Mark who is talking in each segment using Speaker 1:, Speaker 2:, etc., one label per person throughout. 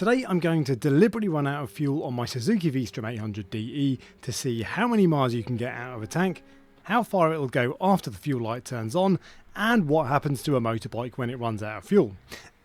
Speaker 1: Today I'm going to deliberately run out of fuel on my Suzuki V-Strom 800DE to see how many miles you can get out of a tank, how far it'll go after the fuel light turns on, and what happens to a motorbike when it runs out of fuel.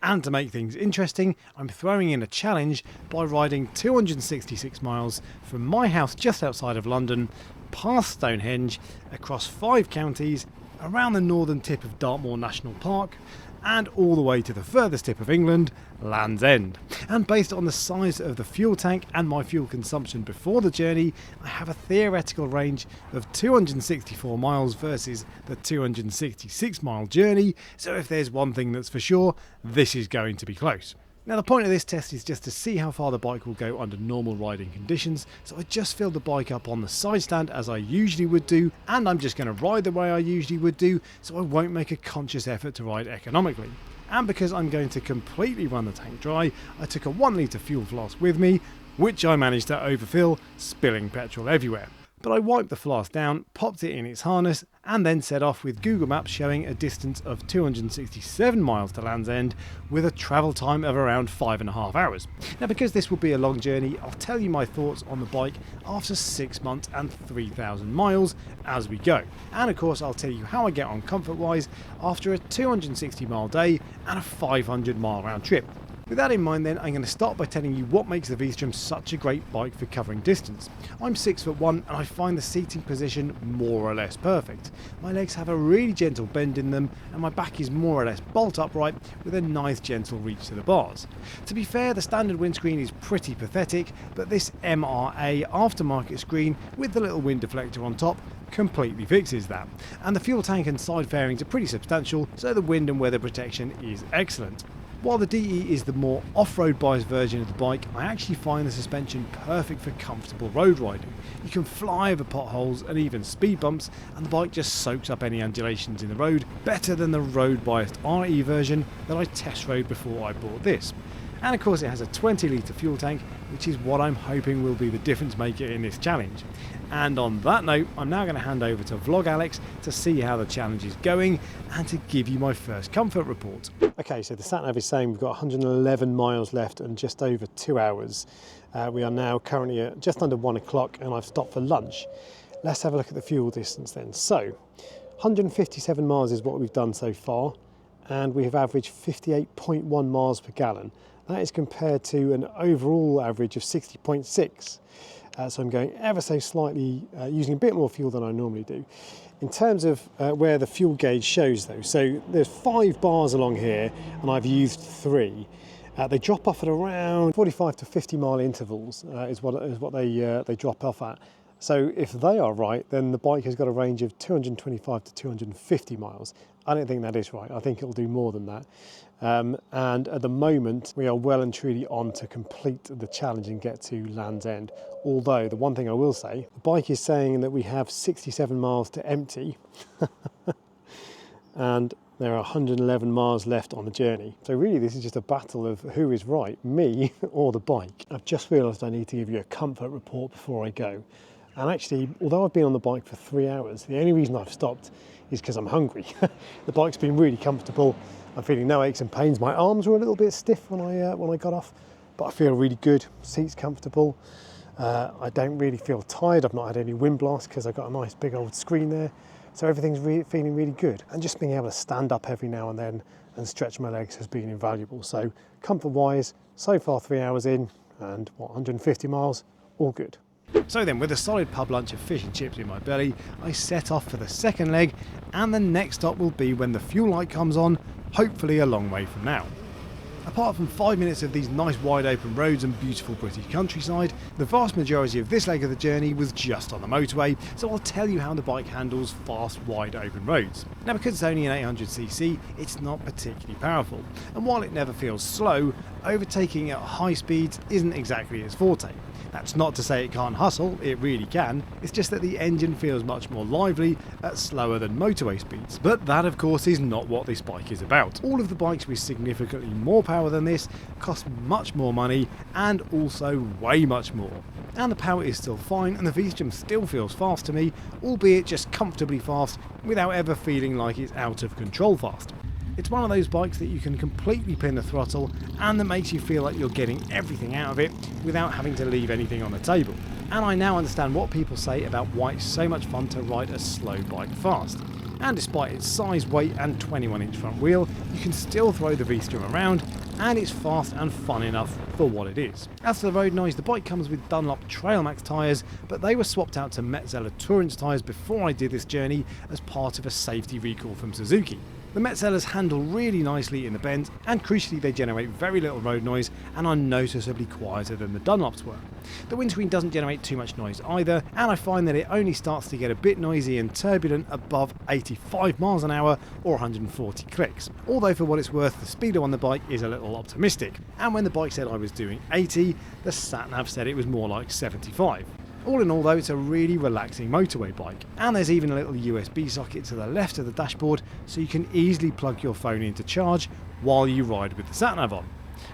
Speaker 1: And to make things interesting, I'm throwing in a challenge by riding 266 miles from my house just outside of London, past Stonehenge, across 5 counties, around the northern tip of Dartmoor National Park, and all the way to the furthest tip of England, Land's End. And based on the size of the fuel tank and my fuel consumption before the journey, I have a theoretical range of 264 miles versus the 266 mile journey, so if there's one thing that's for sure, this is going to be close. Now the point of this test is just to see how far the bike will go under normal riding conditions, so I just filled the bike up on the side stand as I usually would do, and I'm just going to ride the way I usually would do, so I won't make a conscious effort to ride economically. And because I'm going to completely run the tank dry, I took a 1 litre fuel flask with me, which I managed to overfill, spilling petrol everywhere. But I wiped the flask down, popped it in its harness, and then set off with Google Maps showing a distance of 267 miles to Land's End with a travel time of around 5.5 hours. Now because this will be a long journey, I'll tell you my thoughts on the bike after 6 months and 3,000 miles as we go. And of course I'll tell you how I get on comfort wise after a 260 mile day and a 500 mile round trip. With that in mind then, I'm going to start by telling you what makes the V-Strom such a great bike for covering distance. I'm 6'1" and I find the seating position more or less perfect. My legs have a really gentle bend in them and my back is more or less bolt upright with a nice gentle reach to the bars. To be fair, the standard windscreen is pretty pathetic, but this MRA aftermarket screen with the little wind deflector on top completely fixes that. And the fuel tank and side fairings are pretty substantial, so the wind and weather protection is excellent. While the DE is the more off-road biased version of the bike, I actually find the suspension perfect for comfortable road riding. You can fly over potholes and even speed bumps, and the bike just soaks up any undulations in the road better than the road biased RE version that I test rode before I bought this. And of course it has a 20 litre fuel tank, which is what I'm hoping will be the difference maker in this challenge. And on that note, I'm now going to hand over to Vlog Alex to see how the challenge is going and to give you my first comfort report. Okay, so the sat-nav is saying we've got 111 miles left and just over 2 hours. We are now currently at just under 1 o'clock and I've stopped for lunch. Let's have a look at the fuel distance then. So 157 miles is what we've done so far, and we have averaged 58.1 miles per gallon. That is compared to an overall average of 60.6. So I'm going ever so slightly, using a bit more fuel than I normally do. In terms of where the fuel gauge shows though, so there's 5 bars along here and I've used 3. They drop off at around 45 to 50 mile intervals is what they drop off at. So if they are right, then the bike has got a range of 225 to 250 miles. I don't think that is right. I think it'll do more than that. And at the moment, we are well and truly on to complete the challenge and get to Land's End. Although, the one thing I will say, the bike is saying that we have 67 miles to empty. And there are 111 miles left on the journey. So really, this is just a battle of who is right, me or the bike. I've just realised I need to give you a comfort report before I go. And actually, although I've been on the bike for 3 hours, the only reason I've stopped is because I'm hungry. The bike's been really comfortable. I'm feeling no aches and pains. My arms were a little bit stiff when I got off, but I feel really good. Seat's comfortable. I don't really feel tired. I've not had any wind blast because I've got a nice big old screen there. So everything's feeling really good. And just being able to stand up every now and then and stretch my legs has been invaluable. So comfort-wise, so far 3 hours in and 150 miles, all good. So then, with a solid pub lunch of fish and chips in my belly, I set off for the second leg, and the next stop will be when the fuel light comes on, hopefully a long way from now. Apart from 5 minutes of these nice wide open roads and beautiful British countryside, the vast majority of this leg of the journey was just on the motorway, so I'll tell you how the bike handles fast wide open roads. Now because it's only an 800cc, it's not particularly powerful, and while it never feels slow, overtaking at high speeds isn't exactly its forte. That's not to say it can't hustle, it really can, it's just that the engine feels much more lively at slower than motorway speeds. But that of course is not what this bike is about. All of the bikes with significantly more power than this cost much more money and also way much more. And the power is still fine and the V-Strom still feels fast to me, albeit just comfortably fast without ever feeling like it's out of control fast. It's one of those bikes that you can completely pin the throttle and that makes you feel like you're getting everything out of it without having to leave anything on the table. And I now understand what people say about why it's so much fun to ride a slow bike fast. And despite its size, weight and 21-inch front wheel, you can still throw the V-Strom around, and it's fast and fun enough for what it is. As for the road noise, the bike comes with Dunlop Trailmax tyres, but they were swapped out to Metzeler Tourance tyres before I did this journey as part of a safety recall from Suzuki. The Metzellers handle really nicely in the bend, and crucially they generate very little road noise and are noticeably quieter than the Dunlops were. The windscreen doesn't generate too much noise either, and I find that it only starts to get a bit noisy and turbulent above 85 miles an hour or 140 clicks. Although for what it's worth, the speedo on the bike is a little optimistic, and when the bike said I was doing 80, the sat-nav said it was more like 75. All in all though, it's a really relaxing motorway bike, and there's even a little USB socket to the left of the dashboard so you can easily plug your phone in to charge while you ride with the sat-nav on.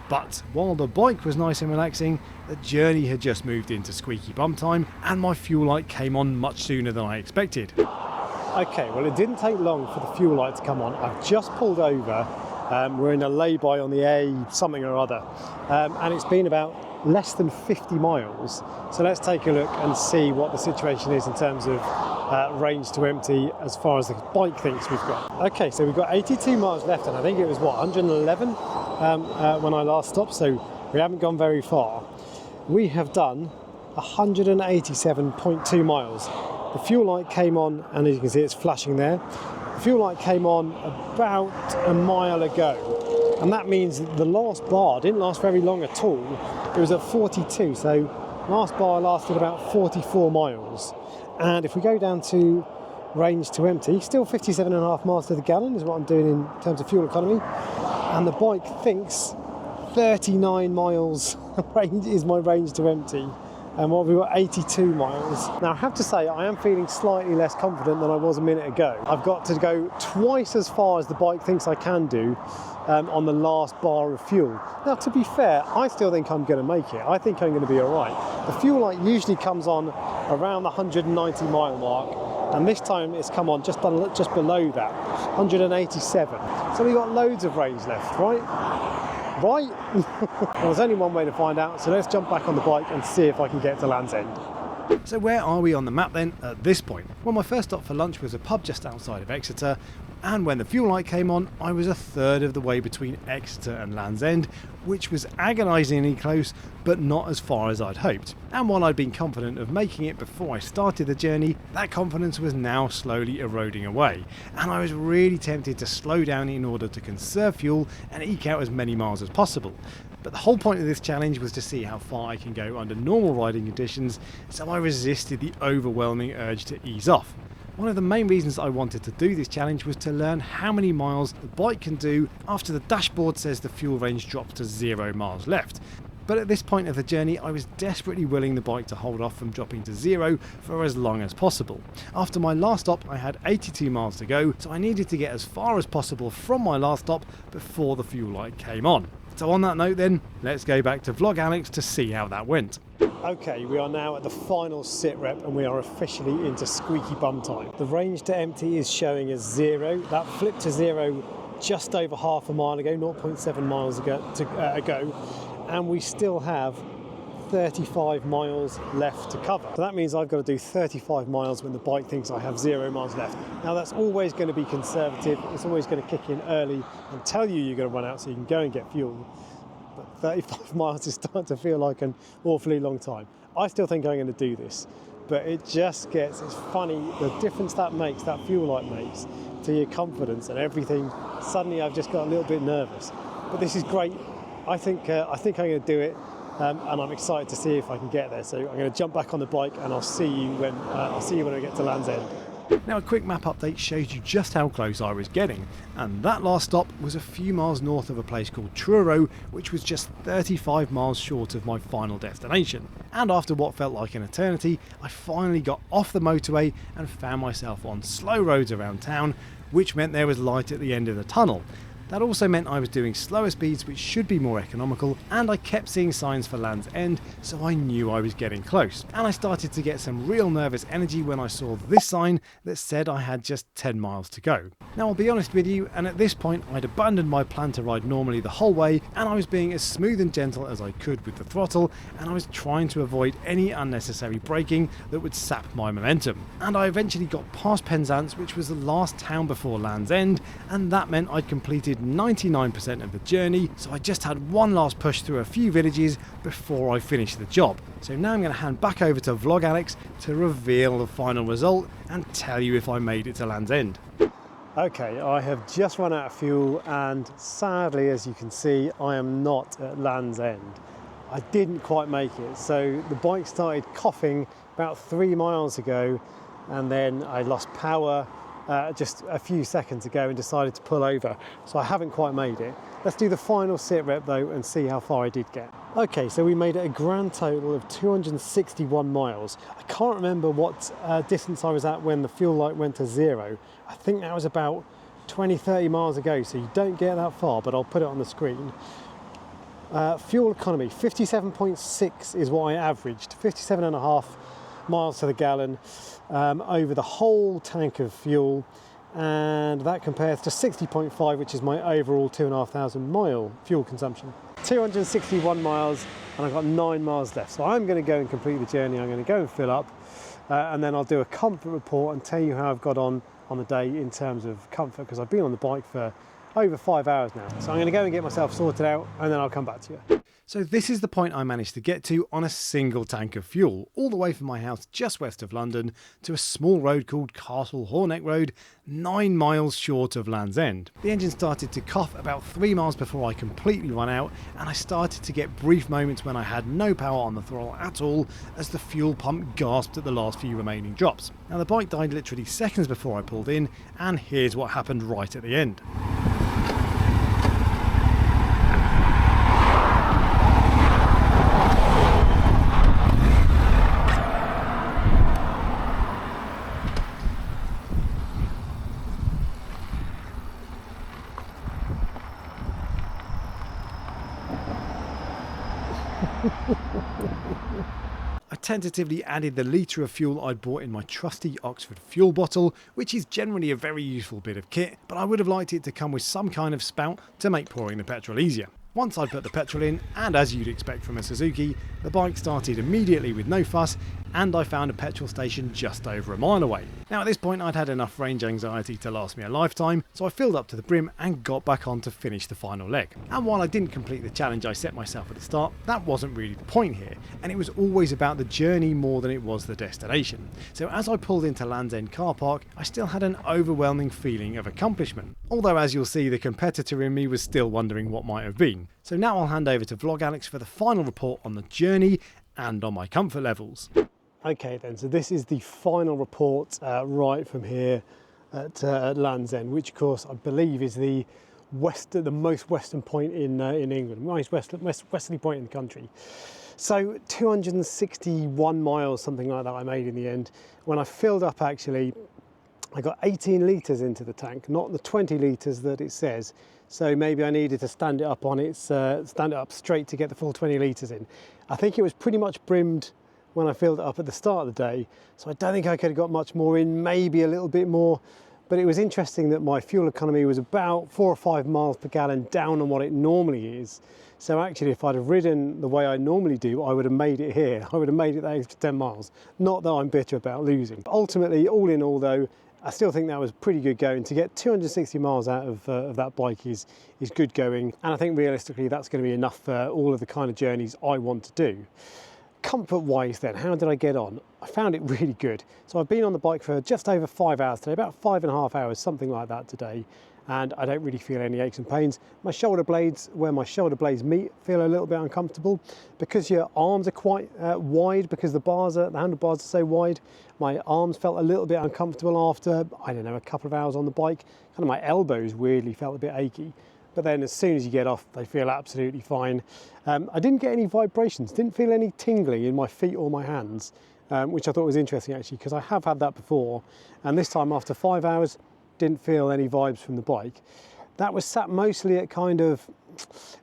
Speaker 1: But while the bike was nice and relaxing, the journey had just moved into squeaky bum time and my fuel light came on much sooner than I expected. Okay, well it didn't take long for the fuel light to come on. I've just pulled over, we're in a lay-by on the A something or other, and it's been about less than 50 miles. So let's take a look and see what the situation is in terms of range to empty as far as the bike thinks we've got. Okay, so we've got 82 miles left, and I think it was what, 111 when I last stopped, so we haven't gone very far. We have done 187.2 miles. The fuel light came on, and as you can see it's flashing there. The fuel light came on about a mile ago, and that means that the last bar didn't last very long at all. It was at 42, so last bar lasted about 44 miles. And if we go down to range to empty, still 57.5 miles to the gallon is what I'm doing in terms of fuel economy. And the bike thinks 39 miles range is my range to empty. And what we were 82 miles. Now I have to say I am feeling slightly less confident than I was a minute ago. I've got to go twice as far as the bike thinks I can do on the last bar of fuel. Now to be fair, I still think I'm going to make it. I think I'm going to be alright. The fuel light usually comes on around the 190 mile mark, and this time it's come on just below that, 187. So we've got loads of range left, right? Right? Well, there's only one way to find out, so let's jump back on the bike and see if I can get to Land's End. So where are we on the map then at this point? Well, my first stop for lunch was a pub just outside of Exeter, and when the fuel light came on, I was a third of the way between Exeter and Land's End, which was agonisingly close, but not as far as I'd hoped. And while I'd been confident of making it before I started the journey, that confidence was now slowly eroding away, and I was really tempted to slow down in order to conserve fuel and eke out as many miles as possible. But the whole point of this challenge was to see how far I can go under normal riding conditions, so I resisted the overwhelming urge to ease off. One of the main reasons I wanted to do this challenge was to learn how many miles the bike can do after the dashboard says the fuel range drops to 0 miles left. But at this point of the journey, I was desperately willing the bike to hold off from dropping to 0 for as long as possible. After my last stop, I had 82 miles to go, so I needed to get as far as possible from my last stop before the fuel light came on. So on that note then, let's go back to Vlog Alex to see how that went. Okay, we are now at the final sit rep and we are officially into squeaky bum time. The range to empty is showing as 0. That flipped to 0 just over half a mile ago, 0.7 miles ago, and we still have 35 miles left to cover. So that means I've got to do 35 miles when the bike thinks I have 0 miles left. Now that's always going to be conservative. It's always going to kick in early and tell you you're going to run out so you can go and get fuel. But 35 miles is starting to feel like an awfully long time. I still think I'm going to do this, but it's funny the difference that makes, that fuel light makes to your confidence and everything. Suddenly I've just got a little bit nervous, but this is great. I think I'm going to do it. And I'm excited to see if I can get there. So I'm going to jump back on the bike, and I'll see you when I get to Land's End. Now a quick map update shows you just how close I was getting, and that last stop was a few miles north of a place called Truro, which was just 35 miles short of my final destination. And after what felt like an eternity, I finally got off the motorway and found myself on slow roads around town, which meant there was light at the end of the tunnel. That also meant I was doing slower speeds, which should be more economical, and I kept seeing signs for Land's End, so I knew I was getting close. And I started to get some real nervous energy when I saw this sign that said I had just 10 miles to go. Now I'll be honest with you, and at this point I'd abandoned my plan to ride normally the whole way, and I was being as smooth and gentle as I could with the throttle, and I was trying to avoid any unnecessary braking that would sap my momentum. And I eventually got past Penzance, which was the last town before Land's End, and that meant I'd completed 99% of the journey, so I just had one last push through a few villages before I finished the job. So now I'm going to hand back over to Vlog Alex to reveal the final result and tell you if I made it to Land's End. Okay, I have just run out of fuel, and sadly, as you can see, I am not at Land's End. I didn't quite make it, so the bike started coughing about 3 miles ago, and then I lost power just a few seconds ago and decided to pull over, so I haven't quite made it. Let's do the final sit rep though and see how far I did get. Okay, so we made it a grand total of 261 miles. I can't remember what distance I was at when the fuel light went to 0. I think that was about 20-30 miles ago, so you don't get that far, but I'll put it on the screen. Fuel economy, 57.6 is what I averaged, 57.5 miles to the gallon over the whole tank of fuel, and that compares to 60.5, which is my overall 2,500 mile fuel consumption. 261 miles, and I've got 9 miles left, so I'm going to go and complete the journey. I'm going to go and fill up, and then I'll do a comfort report and tell you how I've got on the day in terms of comfort, because I've been on the bike for over 5 hours now. So I'm going to go and get myself sorted out, and then I'll come back to you. So this is the point I managed to get to on a single tank of fuel, all the way from my house just west of London to a small road called Castle Horneck Road, 9 miles short of Land's End. The engine started to cough about 3 miles before I completely ran out, and I started to get brief moments when I had no power on the throttle at all as the fuel pump gasped at the last few remaining drops. Now the bike died literally seconds before I pulled in, and here's what happened right at the end. I tentatively added the litre of fuel I'd bought in my trusty Oxford fuel bottle, which is generally a very useful bit of kit, but I would have liked it to come with some kind of spout to make pouring the petrol easier. Once I'd put the petrol in, and as you'd expect from a Suzuki, the bike started immediately with no fuss, and I found a petrol station just over a mile away. Now at this point I'd had enough range anxiety to last me a lifetime, so I filled up to the brim and got back on to finish the final leg. And while I didn't complete the challenge I set myself at the start, that wasn't really the point here, and it was always about the journey more than it was the destination. So as I pulled into Land's End car park, I still had an overwhelming feeling of accomplishment. Although as you'll see, the competitor in me was still wondering what might have been. So now I'll hand over to Vlog Alex for the final report on the journey and on my comfort levels. Okay then, so this is the final report right from here at Land's End, which of course I believe is the most western point in England, most westerly point in the country. So 261 miles, something like that I made in the end. When I filled up actually, I got 18 litres into the tank, not the 20 litres that it says. So maybe I needed to stand it up straight to get the full 20 litres in. I think it was pretty much brimmed when I filled it up at the start of the day, so I don't think I could have got much more in, maybe a little bit more, but it was interesting that my fuel economy was about 4 or 5 miles per gallon down on what it normally is. So actually if I'd have ridden the way I normally do, I would have made it here. I would have made it that extra 10 miles. Not that I'm bitter about losing. But ultimately, all in all though, I still think that was pretty good going. To get 260 miles out of that bike is good going, and I think realistically that's going to be enough for all of the kind of journeys I want to do. Comfort wise then, how did I get on? I found it really good. So I've been on the bike for just over 5 hours today, about 5.5 hours, something like that today, and I don't really feel any aches and pains. My shoulder blades, where my shoulder blades meet, feel a little bit uncomfortable because your arms are quite wide, because the handlebars are so wide. My arms felt a little bit uncomfortable after, I don't know, a couple of hours on the bike. Kind of my elbows weirdly felt a bit achy. But then as soon as you get off, they feel absolutely fine. I didn't get any vibrations, didn't feel any tingling in my feet or my hands, which I thought was interesting actually, because I have had that before. And this time after 5 hours, didn't feel any vibes from the bike.
Speaker 2: That was sat mostly at kind of,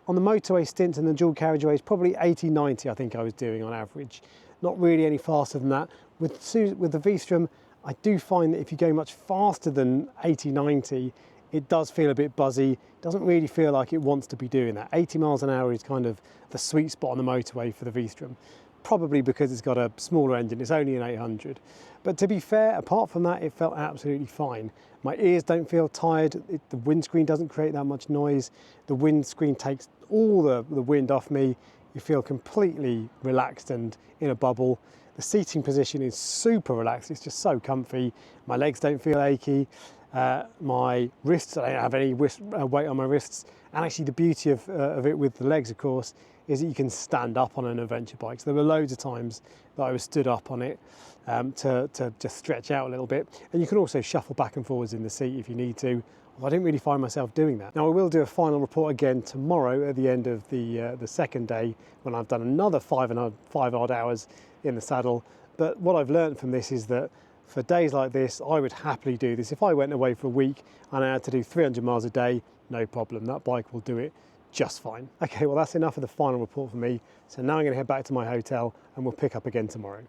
Speaker 2: on the motorway stints and the dual carriageways, probably 80, 90 I think I was doing on average. Not really any faster than that. With the V-Strom, I do find that if you go much faster than 80, 90, it does feel a bit buzzy. It doesn't really feel like it wants to be doing that. 80 miles an hour is kind of the sweet spot on the motorway for the V-Strom. Probably because it's got a smaller engine, it's only an 800. But to be fair, apart from that, it felt absolutely fine. My ears don't feel tired, the windscreen doesn't create that much noise, the windscreen takes all the wind off me, you feel completely relaxed and in a bubble. The seating position is super relaxed, it's just so comfy, my legs don't feel achy, my wrists, I don't have any weight on my wrists, and actually the beauty of it with the legs, of course, is that you can stand up on an adventure bike. So there were loads of times that I was stood up on it to just stretch out a little bit. And you can also shuffle back and forwards in the seat if you need to. Although I didn't really find myself doing that. Now I will do a final report again tomorrow at the end of the second day when I've done another 5 odd hours in the saddle. But what I've learned from this is that for days like this, I would happily do this. If I went away for a week and I had to do 300 miles a day, no problem, that bike will do it just fine. Okay, well that's enough of the final report for me. So now I'm going to head back to my hotel and we'll pick up again tomorrow.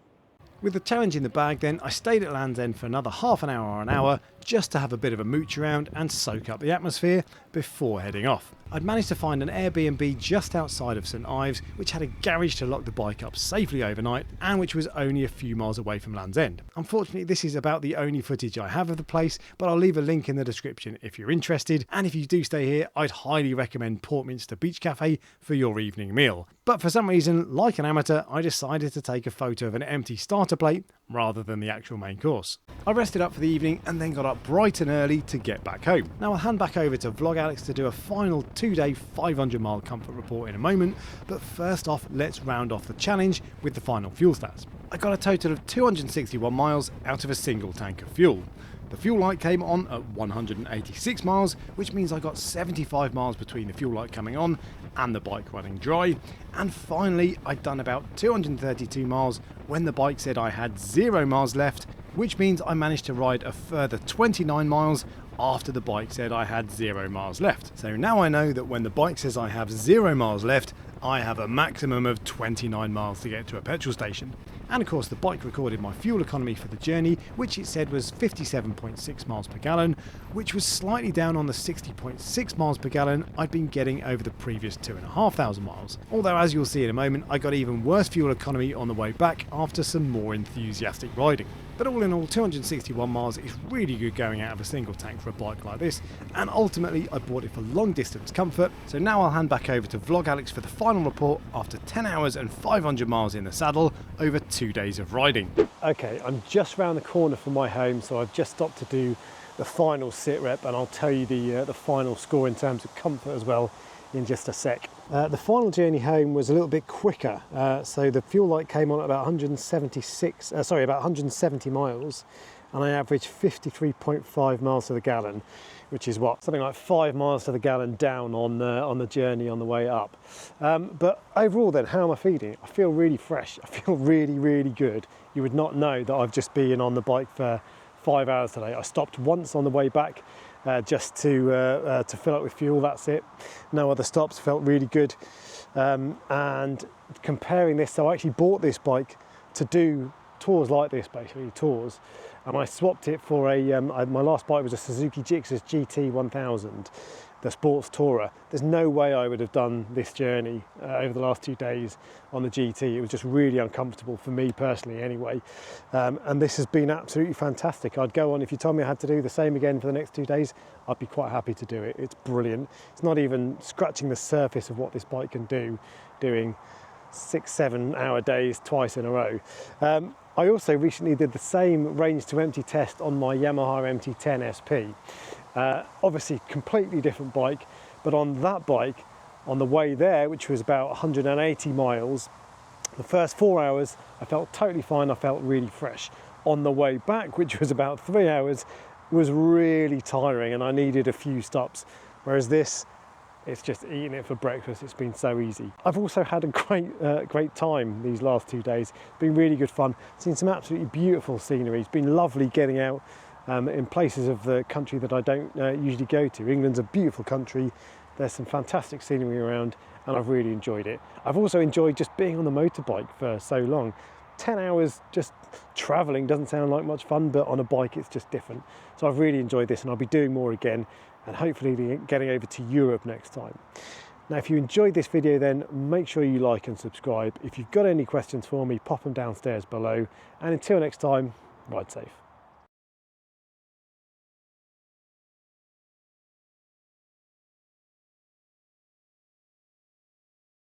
Speaker 2: With the challenge in the bag then, I stayed at Land's End for another half an hour or an hour just to have a bit of a mooch around and soak up the atmosphere before heading off. I'd managed to find an Airbnb just outside of St Ives which had a garage to lock the bike up safely overnight and which was only a few miles away from Land's End. Unfortunately this is about the only footage I have of the place, but I'll leave a link in the description if you're interested, and if you do stay here I'd highly recommend Portminster Beach Cafe for your evening meal. But for some reason, like an amateur, I decided to take a photo of an empty starter plate rather than the actual main course. I rested up for the evening and then got up bright and early to get back home. Now I'll hand back over to Vlog Alex to do a final 2-day 500 mile comfort report in a moment, but first off let's round off the challenge with the final fuel stats. I got a total of 261 miles out of a single tank of fuel. The fuel light came on at 186 miles, which means I got 75 miles between the fuel light coming on and the bike running dry. And finally, I'd done about 232 miles when the bike said I had 0 miles left, which means I managed to ride a further 29 miles after the bike said I had 0 miles left. So now I know that when the bike says I have 0 miles left, I have a maximum of 29 miles to get to a petrol station. And of course the bike recorded my fuel economy for the journey, which it said was 57.6 miles per gallon, which was slightly down on the 60.6 miles per gallon I'd been getting over the previous 2,500 miles. Although as you'll see in a moment, I got even worse fuel economy on the way back after some more enthusiastic riding. But all in all, 261 miles is really good going out of a single tank for a bike like this, and ultimately I bought it for long distance comfort. So now I'll hand back over to Vlog Alex for the final report after 10 hours and 500 miles in the saddle over 2 days of riding. Okay, I'm just round the corner from my home, so I've just stopped to do the final sit rep, and I'll tell you the final score in terms of comfort as well in just a sec. The final journey home was a little bit quicker, so the fuel light came on at about 170 miles, and I averaged 53.5 miles to the gallon, which is what, something like 5 miles to the gallon down on the journey on the way up. But overall then, how am I feeling? I feel really fresh, I feel really, really good. You would not know that I've just been on the bike for 5 hours today. I stopped once on the way back, just to fill up with fuel, that's it. No other stops, felt really good. And comparing this, so I actually bought this bike to do tours like this, basically tours, and I swapped it for my last bike was a Suzuki Gixxer GT 1000, the sports tourer. There's no way I would have done this journey over the last 2 days on the GT. It was just really uncomfortable for me personally anyway. And this has been absolutely fantastic. I'd go on, if you told me I had to do the same again for the next 2 days, I'd be quite happy to do it. It's brilliant. It's not even scratching the surface of what this bike can do, doing 6-7 hour days twice in a row. I also recently did the same range to empty test on my Yamaha MT-10 SP. Obviously completely different bike, but on that bike, on the way there, which was about 180 miles, the first 4 hours I felt totally fine, I felt really fresh. On the way back, which was about 3 hours, was really tiring and I needed a few stops, whereas this, it's just eating it for breakfast. It's been so easy. I've also had a great time these last 2 days. It's been really good fun. Seen some absolutely beautiful scenery. It's been lovely getting out in places of the country that I don't usually go to. England's a beautiful country, there's some fantastic scenery around, and I've really enjoyed it. I've also enjoyed just being on the motorbike for so long. 10 hours just travelling doesn't sound like much fun, but on a bike it's just different. So I've really enjoyed this, and I'll be doing more again, and hopefully getting over to Europe next time. Now, if you enjoyed this video, then make sure you like and subscribe. If you've got any questions for me, pop them downstairs below. And until next time, ride safe.